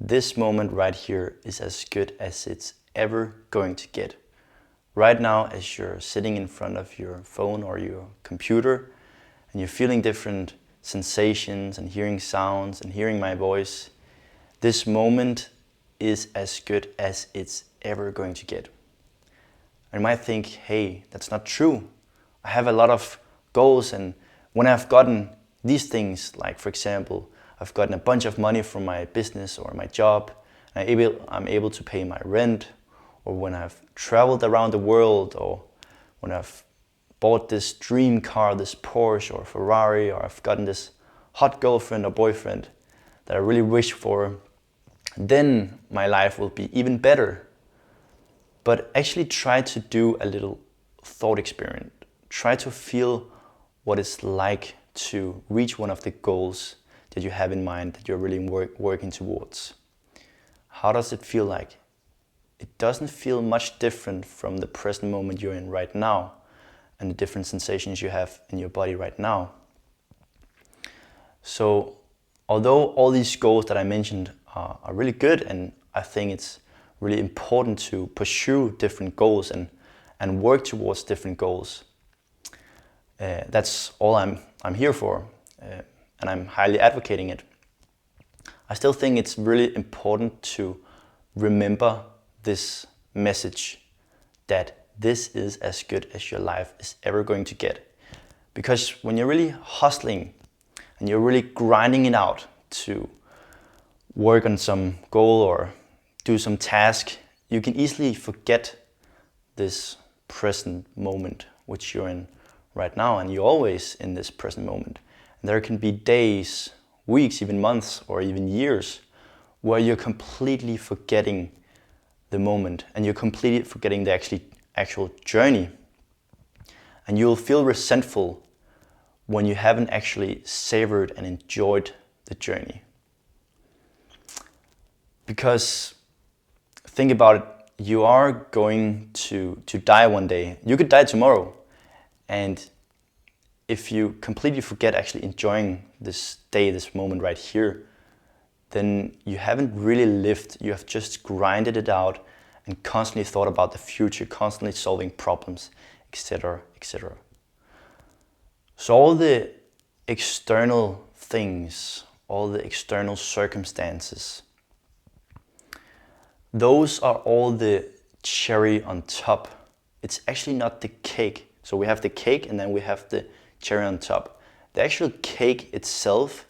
This moment right here is as good as it's ever going to get. Right now, as you're sitting in front of your phone or your computer and you're feeling different sensations and hearing sounds and hearing my voice, this moment is as good as it's ever going to get. And you might think, hey, that's not true. I have a lot of goals, and when I've gotten these things, like for example, I've gotten a bunch of money from my business or my job, and I'm able to pay my rent, or when I've traveled around the world, or when I've bought this dream car, this Porsche or Ferrari, or I've gotten this hot girlfriend or boyfriend that I really wish for, then my life will be even better. But actually try to do a little thought experiment. Try to feel what it's like to reach one of the goals that you have in mind that you're really working towards. How does it feel like? It doesn't feel much different from the present moment you're in right now and the different sensations you have in your body right now. So although all these goals that I mentioned are really good, and I think it's really important to pursue different goals and work towards different goals, that's all I'm here for, and I'm highly advocating it. I still think it's really important to remember this message that this is as good as your life is ever going to get. Because when you're really hustling and you're really grinding it out to work on some goal or do some task, you can easily forget this present moment which you're in right now, and you're always in this present moment. And there can be days, weeks, even months, or even years where you're completely forgetting the moment and you're completely forgetting the actual journey. And you'll feel resentful when you haven't actually savored and enjoyed the journey. Because think about it, you are going to die one day. You could die tomorrow. And if you completely forget actually enjoying this day, this moment right here, then you haven't really lived. You have just grinded it out and constantly thought about the future, constantly solving problems, etc., etc. So all the external things, all the external circumstances, those are all the cherry on top. It's actually not the cake. So we have the cake and then we have the cherry on top. The actual cake itself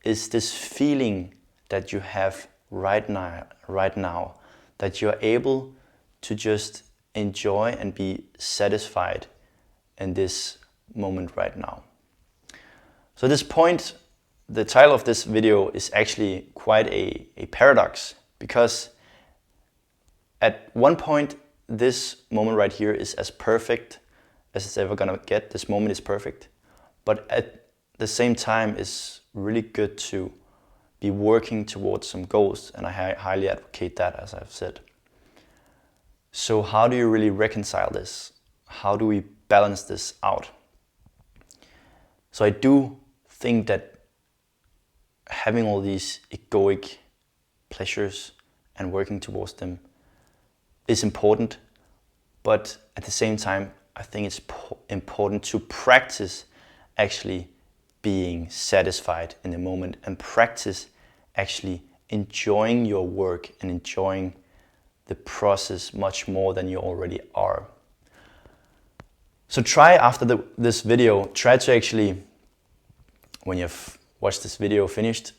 is this feeling that you have right now, that you're able to just enjoy and be satisfied in this moment right now. So at this point, the title of this video is actually quite a paradox, because at one point, this moment right here is as perfect as it's ever gonna get. This moment is perfect. But at the same time, it's really good to be working towards some goals. And I highly advocate that, as I've said. So how do you really reconcile this? How do we balance this out? So I do think that having all these egoic pleasures and working towards them is important, but at the same time, I think it's important to practice actually being satisfied in the moment and practice actually enjoying your work and enjoying the process much more than you already are. So try after this video, try to actually, when you've watched this video finished,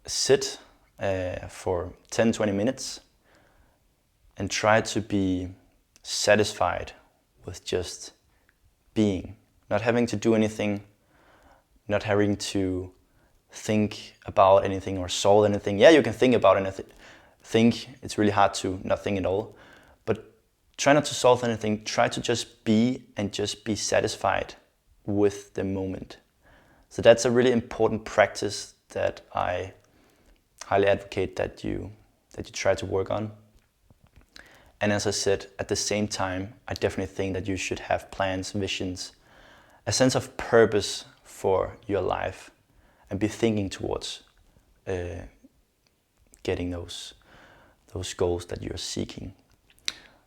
sit for 10-20 minutes and try to be satisfied with just being, not having to do anything, not having to think about anything or solve anything. Yeah, you can think about anything. It's really hard to not think at all, but try not to solve anything. Try to just be and just be satisfied with the moment. So that's a really important practice that I highly advocate that you try to work on. And as I said, at the same time, I definitely think that you should have plans, visions, a sense of purpose for your life, and be thinking towards getting those goals that you're seeking.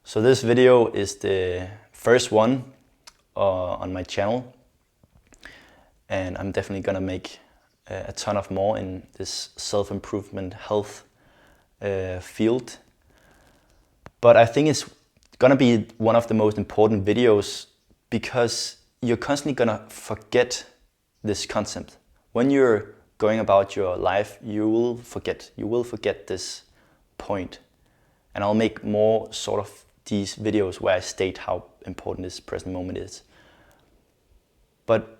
So this video is the first one on my channel, and I'm definitely gonna make a ton of more in this self-improvement health field. But I think it's gonna be one of the most important videos because you're constantly gonna forget this concept. When you're going about your life, you will forget this point. And I'll make more sort of these videos where I state how important this present moment is. But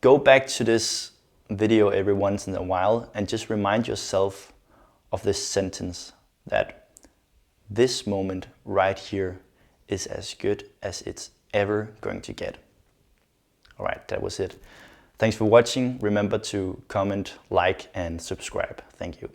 go back to this video every once in a while and just remind yourself of this sentence, that this moment right here is as good as it's ever going to get. All right, that was it. Thanks for watching. Remember to comment, like, and subscribe. Thank you.